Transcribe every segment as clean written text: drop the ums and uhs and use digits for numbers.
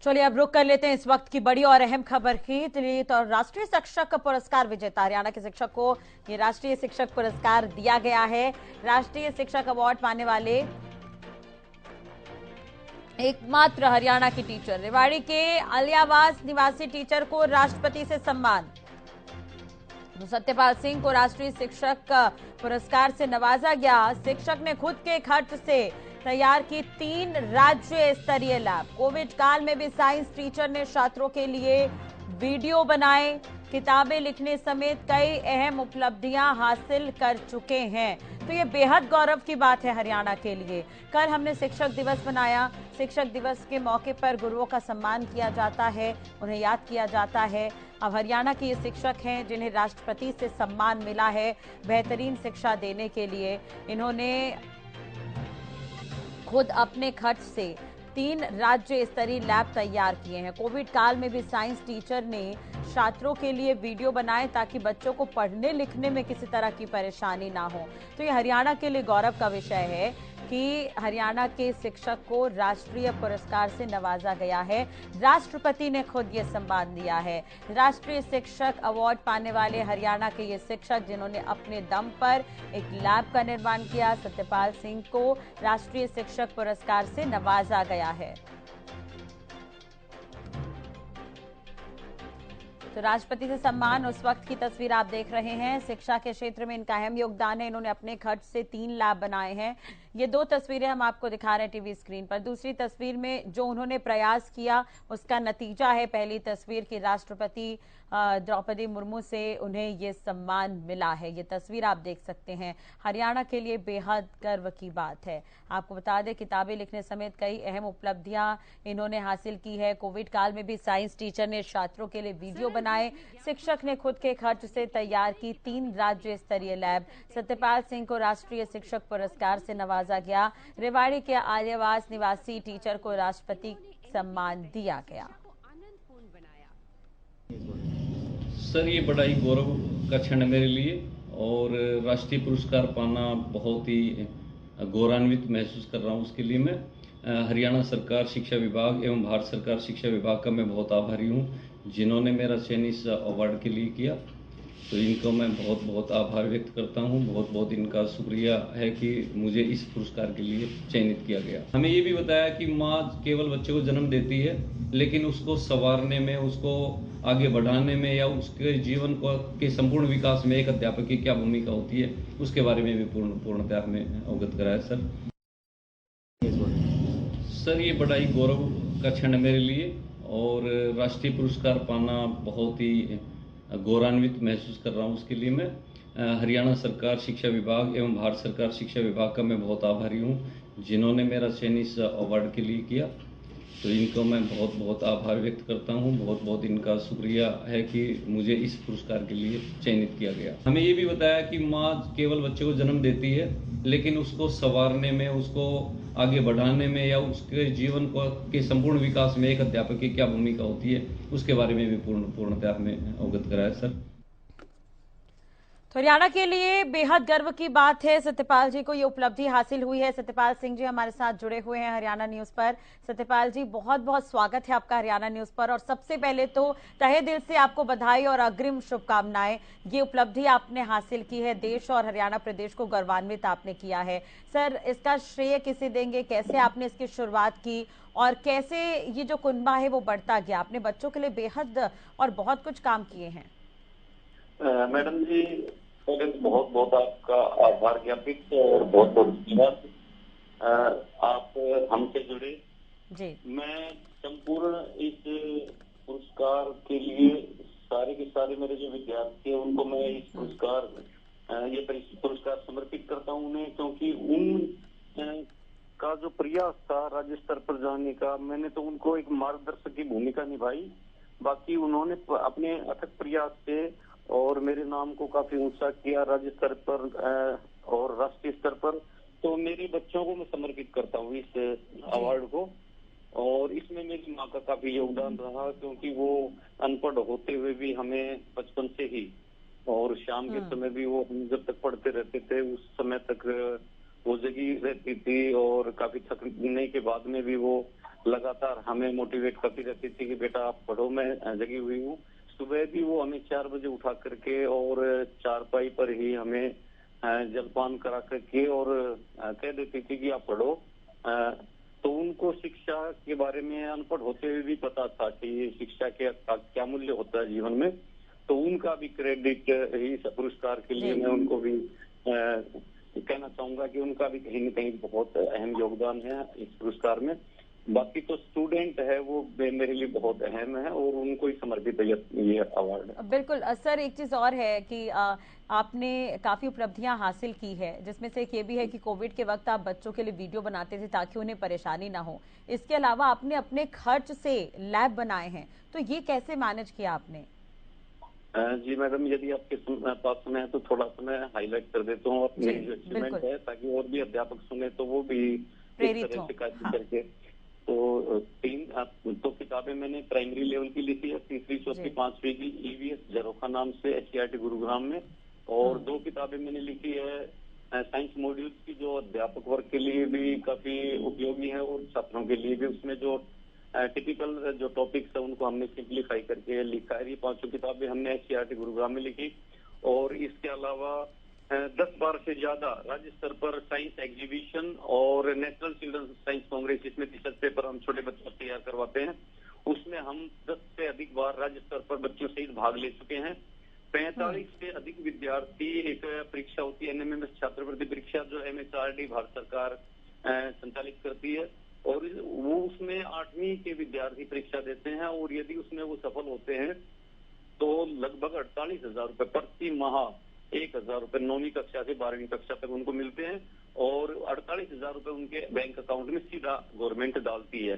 चलिए अब रुक कर लेते हैं इस वक्त की बड़ी और अहम खबर की। तो राष्ट्रीय शिक्षक पुरस्कार विजेता हरियाणा के शिक्षक को ये राष्ट्रीय शिक्षक पुरस्कार दिया गया है। राष्ट्रीय शिक्षक अवार्ड पाने वाले एकमात्र हरियाणा की टीचर, रेवाड़ी के अलियावास निवासी टीचर को राष्ट्रपति से सम्मान। तो सत्यपाल सिंह को राष्ट्रीय शिक्षक पुरस्कार से नवाजा गया। शिक्षक ने खुद के खर्च से तैयार की 3 राज्य स्तरीय लैब। कोविड काल में भी साइंस टीचर ने छात्रों के लिए वीडियो बनाए, किताबें लिखने समेत कई अहम उपलब्धियां हासिल कर चुके हैं। तो ये बेहद गौरव की बात है हरियाणा के लिए। कल हमने शिक्षक दिवस मनाया। शिक्षक दिवस के मौके पर गुरुओं का सम्मान किया जाता है, उन्हें याद किया जाता है। अब हरियाणा के ये शिक्षक हैं जिन्हें राष्ट्रपति से सम्मान मिला है बेहतरीन शिक्षा देने के लिए। इन्होंने खुद अपने खर्च से 3 राज्य स्तरीय लैब तैयार किए हैं। कोविड काल में भी साइंस टीचर ने छात्रों के लिए वीडियो बनाए ताकि बच्चों को पढ़ने लिखने में किसी तरह की परेशानी ना हो। तो ये हरियाणा के लिए गौरव का विषय है कि हरियाणा के शिक्षक को राष्ट्रीय पुरस्कार से नवाजा गया है। राष्ट्रपति ने खुद ये सम्मान दिया है। राष्ट्रीय शिक्षक अवार्ड पाने वाले हरियाणा के ये शिक्षक जिन्होंने अपने दम पर एक लैब का निर्माण किया, सत्यपाल सिंह को राष्ट्रीय शिक्षक पुरस्कार से नवाजा गया है। तो राष्ट्रपति से सम्मान, उस वक्त की तस्वीर आप देख रहे हैं। शिक्षा के क्षेत्र में इनका अहम योगदान है। इन्होंने अपने खर्च से 3 लैब बनाए हैं। ये 2 तस्वीरें हम आपको दिखा रहे हैं टीवी स्क्रीन पर। दूसरी तस्वीर में जो उन्होंने प्रयास किया उसका नतीजा है पहली तस्वीर की राष्ट्रपति द्रौपदी मुर्मू से उन्हें ये सम्मान मिला है। ये तस्वीर आप देख सकते हैं। हरियाणा के लिए बेहद गर्व की बात है। आपको बता दें किताबें लिखने समेत कई अहम उपलब्धियां इन्होंने हासिल की है। कोविड काल में भी साइंस टीचर ने छात्रों के लिए वीडियो बनाए। शिक्षक ने खुद के खर्च से तैयार की 3 राज्य स्तरीय लैब। सत्यपाल सिंह को राष्ट्रीय शिक्षक पुरस्कार से नवाजा गया। रेवाड़ी के आलियावास निवासी टीचर को राष्ट्रपति सम्मान दिया गया। सर, ये बड़ा ही गौरव का क्षण है मेरे लिए और राष्ट्रीय पुरस्कार पाना बहुत ही गौरवान्वित महसूस कर रहा हूँ। उसके लिए मैं हरियाणा सरकार शिक्षा विभाग एवं भारत सरकार शिक्षा विभाग का मैं बहुत आभारी हूँ जिन्होंने मेरा चयन इस अवार्ड के लिए किया। तो इनको मैं बहुत बहुत आभार व्यक्त करता हूँ। बहुत बहुत इनका शुक्रिया है कि मुझे इस पुरस्कार के लिए चयनित किया गया। हमें ये भी बताया कि माँ केवल बच्चे को जन्म देती है, लेकिन उसको संवारने में, उसको आगे बढ़ाने में या उसके जीवन को के संपूर्ण विकास में एक अध्यापक की क्या भूमिका होती है, उसके बारे में भी पूर्णतः हमें अवगत कराया। सर, ये बड़ा ही गौरव का क्षण है मेरे लिए और राष्ट्रीय पुरस्कार पाना बहुत ही गौरवान्वित महसूस कर रहा हूँ। उसके लिए मैं हरियाणा सरकार शिक्षा विभाग एवं भारत सरकार शिक्षा विभाग का मैं बहुत आभारी हूँ जिन्होंने मेरा चयन इस अवार्ड के लिए किया। तो इनको मैं बहुत बहुत आभार व्यक्त करता हूँ। बहुत बहुत इनका शुक्रिया है कि मुझे इस पुरस्कार के लिए चयनित किया गया। हमें ये भी बताया कि माँ केवल बच्चे को जन्म देती है, लेकिन उसको संवारने में, उसको आगे बढ़ाने में या उसके जीवन को के संपूर्ण विकास में एक अध्यापक की क्या भूमिका होती है, उसके बारे में भी पूर्णतः हमें अवगत कराया। सर, तो हरियाणा के लिए बेहद गर्व की बात है। सत्यपाल जी को ये उपलब्धि हासिल हुई है। सत्यपाल सिंह जी हमारे साथ जुड़े हुए हैं हरियाणा न्यूज पर। सत्यपाल जी, बहुत बहुत स्वागत है आपका हरियाणा न्यूज पर। और सबसे पहले तो तहे दिल से आपको बधाई और अग्रिम शुभकामनाएं। ये उपलब्धि आपने हासिल की है, देश और हरियाणा प्रदेश को गौरवान्वित आपने किया है। सर, इसका श्रेय किसे देंगे? कैसे आपने इसकी शुरुआत की और कैसे ये जो कुनबा है वो बढ़ता गया? आपने बच्चों के लिए बेहद और बहुत कुछ काम किए हैं। मैडम जी, पहले तो बहुत बहुत आपका आभार ज्ञापित और बहुत बहुत धन्यवाद। आप हमसे जुड़े जी। मैं संपूर्ण इस पुरस्कार के लिए सारे के सारे मेरे जो विद्यार्थी हैं उनको मैं इस पुरस्कार समर्पित करता हूं उन्हें, क्योंकि उन का जो प्रयास था राज्य स्तर पर जाने का, मैंने तो उनको एक मार्गदर्शक की भूमिका निभाई। बाकी उन्होंने अपने अथक प्रयास से और मेरे नाम को काफी ऊंचा किया राज्य स्तर पर और राष्ट्रीय स्तर पर। तो मेरे बच्चों को मैं समर्पित करता हूँ इस अवार्ड को। और इसमें मेरी माँ का काफी योगदान रहा, क्योंकि वो अनपढ़ होते हुए भी हमें बचपन से ही और शाम के समय भी वो हम जब तक पढ़ते रहते थे उस समय तक वो जगी रहती थी और काफी थकने के बाद में भी वो लगातार हमें मोटिवेट करती रहती थी कि बेटा आप पढ़ो, मैं जगी हुई हूँ। सुबह भी वो हमें 4 बजे उठा करके और चारपाई पर ही हमें जलपान करा करके और कह देती थी कि आप पढ़ो। तो उनको शिक्षा के बारे में अनपढ़ होते हुए भी पता था कि ये शिक्षा के क्या मूल्य होता है जीवन में। तो उनका भी क्रेडिट इस पुरस्कार के लिए मैं उनको भी कहना चाहूंगा कि उनका भी कहीं न कहीं बहुत अहम योगदान है इस पुरस्कार में। बाकी तो स्टूडेंट है वो मेरे लिए बहुत अहम है और उनको ही समर्पित है ये अवार्ड। बिल्कुल सर, एक चीज और है कि आपने काफी उपलब्धियां हासिल की है, जिसमें से एक ये भी है कि कोविड के वक्त आप बच्चों के लिए वीडियो बनाते थे ताकि उन्हें परेशानी ना हो। इसके अलावा आपने अपने खर्च से लैब बनाए हैं, तो ये कैसे मैनेज किया आपने? जी मैडम, यदि आपके पास समय है तो थोड़ा सा मैं हाईलाइट कर देता हूँ अपने जो अचीवमेंट है, ताकि और भी अध्यापक सुने तो वो भी इस तरह से कार्य करके। तो 2 किताबें मैंने प्राइमरी लेवल की लिखी है, 3री 4वीं 5वीं की EVS झरोखा नाम से SCRT गुरुग्राम में, और 2 किताबें मैंने लिखी है साइंस मॉड्यूल्स की, जो अध्यापक वर्ग के लिए भी काफी उपयोगी है और छात्रों के लिए भी। उसमें जो टिपिकल जो टॉपिक्स है उनको हमने सिंप्लीफाई करके लिखा है। ये 5 किताबें हमने SCRT गुरुग्राम में लिखी। और इसके अलावा 10-12 से ज्यादा राज्य स्तर पर साइंस एग्जीबिशन और नेशनल चिल्ड्रंस साइंस कांग्रेस, जिसमें रिसर्च पेपर हम छोटे बच्चों से तैयार करवाते हैं, उसमें हम 10 से अधिक बार राज्य स्तर पर बच्चों सहित भाग ले चुके हैं। 45 से अधिक विद्यार्थी, एक परीक्षा होती है NMMS छात्रवृत्ति परीक्षा, जो MHRD भारत सरकार संचालित करती है, और वो उसमें 8वीं के विद्यार्थी परीक्षा देते हैं, और यदि उसमें वो सफल होते हैं तो लगभग 48,000 रुपए प्रति माह, 1,000 रुपए 9वीं कक्षा से 12वीं कक्षा तक उनको मिलते हैं, और 48,000 रुपए उनके बैंक अकाउंट में सीधा गवर्नमेंट डालती है।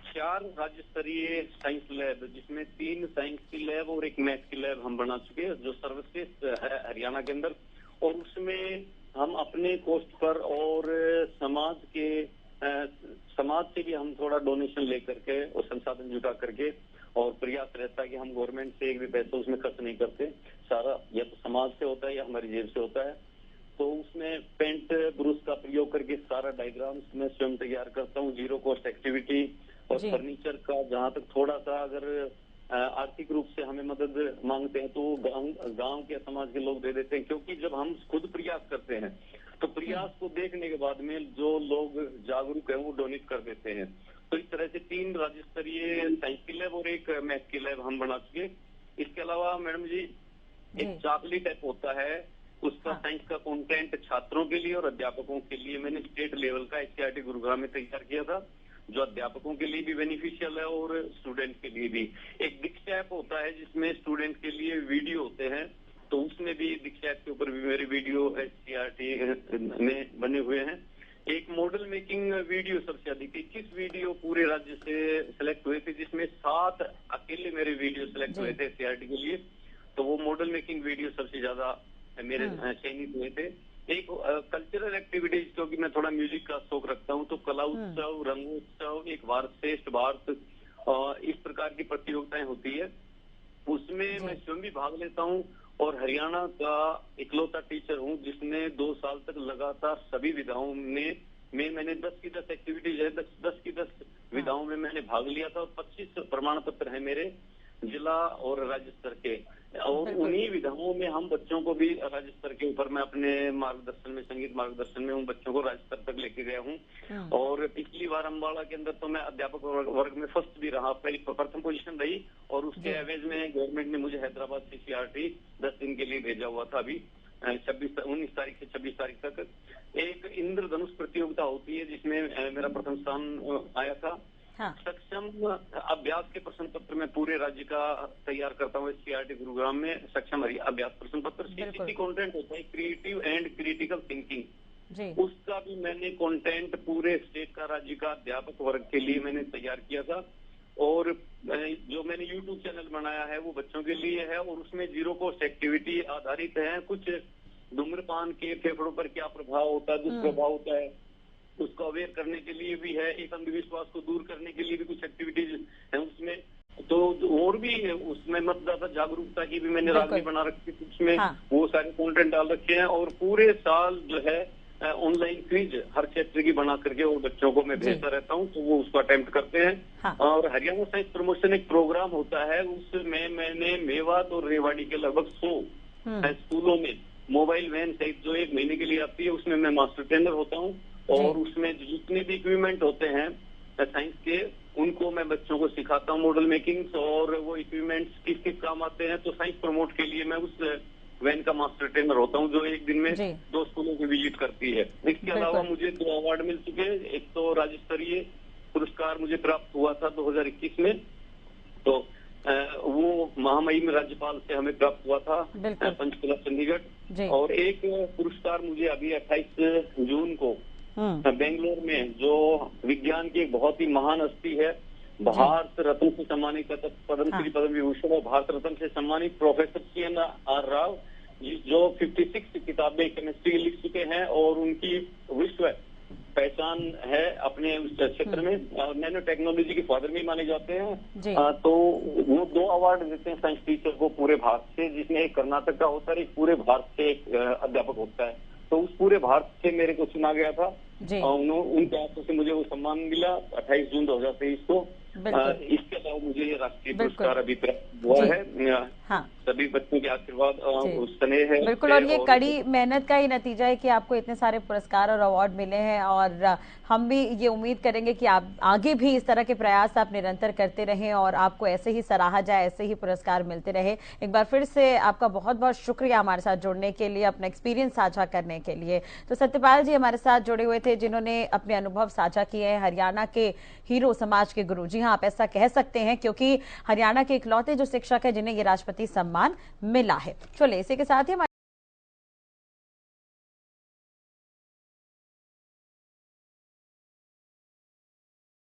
4 राज्य स्तरीय साइंस लैब, जिसमें 3 साइंस की लैब और 1 मैथ की लैब हम बना चुके हैं, जो सर्वश्रेष्ठ है हरियाणा के अंदर। और उसमें हम अपने कॉस्ट पर और समाज से भी हम थोड़ा डोनेशन लेकर के और संसाधन जुटा करके, और प्रयास रहता है कि हम गवर्नमेंट से एक भी पैसा उसमें खर्च नहीं करते, सारा या तो समाज से होता है या हमारी जेब से होता है। तो उसमें पेंट ब्रूस का प्रयोग करके सारा डायग्राम मैं स्वयं तैयार करता हूँ, 0 कॉस्ट एक्टिविटी। और फर्नीचर का जहाँ तक थोड़ा सा अगर आर्थिक रूप से हमें मदद मांगते हैं तो गांव के समाज के लोग दे देते हैं, क्योंकि जब हम खुद प्रयास करते हैं तो प्रयास को देखने के बाद में जो लोग जागरूक है वो डोनेट कर देते हैं। तो इस तरह से 3 राज्य स्तरीय साइंस की लैब और 1 मैथ की लैब हम बना चुके। इसके अलावा मैडम जी, एक चॉकलेट ऐप होता है, उसका साइंस का कंटेंट छात्रों के लिए और अध्यापकों के लिए मैंने स्टेट लेवल का SCRT गुरुग्राम में तैयार किया था, जो अध्यापकों के लिए भी बेनिफिशियल है और स्टूडेंट के लिए भी। एक दीक्षा ऐप होता है जिसमें स्टूडेंट के लिए वीडियो होते हैं, तो उसमें भी दीक्षा ऐप के ऊपर भी मेरे वीडियो SCRT में बने हुए हैं। एक मॉडल मेकिंग वीडियो सबसे अधिक 21 वीडियो पूरे राज्य से सिलेक्ट हुए थे, जिसमें 7 अकेले मेरे वीडियो सिलेक्ट हुए थे SCRT के लिए। तो वो मॉडल मेकिंग वीडियो सबसे ज्यादा मेरे चयनित हुए थे। एक कल्चरल एक्टिविटीज, क्योंकि मैं थोड़ा म्यूजिक का शौक रखता हूँ, तो कला उत्सव, रंगोत्सव, एक भारत श्रेष्ठ भारत, इस प्रकार की प्रतियोगिताएं होती है, उसमें मैं स्वयं भी भाग लेता हूँ। और हरियाणा का इकलौता टीचर हूँ जिसने 2 साल तक लगातार सभी विधाओं में मैंने 10 की 10 एक्टिविटीज है, 10 की 10 विधाओं में मैंने भाग लिया था, और 25 प्रमाण पत्र है मेरे जिला और राज्य स्तर के। और उन्हीं विधाओं में हम बच्चों को भी राज्य स्तर के ऊपर मैं अपने मार्गदर्शन में, संगीत मार्गदर्शन में उन बच्चों को राज्य स्तर तक लेके गया हूँ। और पिछली बार अम्बाड़ा के अंदर तो मैं अध्यापक वर्ग में फर्स्ट भी रहा, प्रथम पोजीशन रही, और उसके एवज में गवर्नमेंट ने मुझे हैदराबाद से CRT 10 दिन के लिए भेजा हुआ था। अभी 19 तारीख से 26 तारीख तक एक इंद्रधनुष प्रतियोगिता होती है, जिसमें मेरा प्रथम स्थान आया था। सक्षम अभ्यास के प्रश्न पत्र में पूरे राज्य का तैयार करता हूँ SCRT गुरुग्राम में। सक्षम अभ्यास प्रश्न पत्र CCT कंटेंट होता है, क्रिएटिव एंड क्रिटिकल थिंकिंग, उसका भी मैंने कंटेंट पूरे स्टेट का, राज्य का अध्यापक वर्ग के लिए मैंने तैयार किया था। और जो मैंने YouTube चैनल बनाया है वो बच्चों के लिए है, और उसमें 0 कॉस्ट एक्टिविटी आधारित है। कुछ धूम्रपान के फेफड़ों पर क्या प्रभाव होता है, दुष्प्रभाव होता है, उसको अवेयर करने के लिए भी है। एक अंधविश्वास को दूर करने के लिए भी कुछ एक्टिविटीज है उसमें। तो और भी उसमें मतदाता जागरूकता की भी मैंने रागनी बना रखी थी, उसमें वो सारे कंटेंट डाल रखे हैं। और पूरे साल जो है ऑनलाइन क्विज हर क्षेत्र की बना करके और बच्चों को मैं भेजता रहता हूँ, तो वो उसको अटेम्प्ट करते हैं। हाँ। और हरियाणा साइंस प्रमोशन एक प्रोग्राम होता है, उसमें मैंने मेवात और रेवाड़ी के लगभग 100 स्कूलों में मोबाइल वैन सहित जो 1 महीने के लिए आती है, उसमें मैं मास्टर ट्रेनर होता हूँ। और उसमें जितने भी इक्विपमेंट होते हैं साइंस के, उनको मैं बच्चों को सिखाता हूँ मॉडल मेकिंग, और वो इक्विपमेंट्स किस किस काम आते हैं। तो साइंस प्रमोट के लिए मैं उस वैन का मास्टर ट्रेनर होता हूँ, जो एक दिन में 2 स्कूलों की विजिट करती है। इसके अलावा मुझे 2 अवार्ड मिल चुके हैं। एक तो राज्य स्तरीय पुरस्कार मुझे प्राप्त हुआ था 2021 में, तो वो महामहिम राज्यपाल से हमें प्राप्त हुआ था पंचकुला चंडीगढ़। और एक पुरस्कार मुझे अभी 28 जून को बेंगलोर में, जो विज्ञान की एक बहुत ही महान हस्ती है, भारत रत्न से सम्मानित पद्मश्री पद्म विभूषण और भारत रत्न से सम्मानित प्रोफेसर CNR राव, जो 56 किताबें केमिस्ट्री की लिख चुके हैं और उनकी विश्व पहचान है अपने उस क्षेत्र में, नैनो टेक्नोलॉजी के फादर भी माने जाते हैं। तो वो 2 अवार्ड देते हैं साइंस टीचर को पूरे भारत से, जिसमें एक कर्नाटक का होता है, एक पूरे भारत से एक अध्यापक होता है। तो उस पूरे भारत से मेरे को चुना गया था और उनके हाथों से मुझे वो सम्मान मिला 28 जून 2023 को। इसके अलावा मुझे ये राष्ट्रीय पुरस्कार अभी प्राप्त हुआ है। हाँ। सभी बच्चों के आशीर्वाद और स्नेह है। बिल्कुल, और ये कड़ी मेहनत का ही नतीजा है कि आपको इतने सारे पुरस्कार और अवार्ड मिले हैं, और हम भी ये उम्मीद करेंगे कि आप आगे भी इस तरह के प्रयास आप निरंतर करते रहें और आपको ऐसे ही सराहा जाए, ऐसे ही पुरस्कार मिलते रहे। एक बार फिर से आपका बहुत बहुत शुक्रिया हमारे साथ जुड़ने के लिए, अपना एक्सपीरियंस साझा करने के लिए। तो सत्यपाल जी हमारे साथ जुड़े हुए थे, जिन्होंने अपने अनुभव साझा किए हैं, हरियाणा के हीरो, समाज के गुरु। जी हाँ, आप ऐसा कह सकते हैं, क्योंकि हरियाणा के इकलौते जो शिक्षक है जिन्हें ये राष्ट्रपति सम्मान मिला है। चलिए, इसी के साथ ही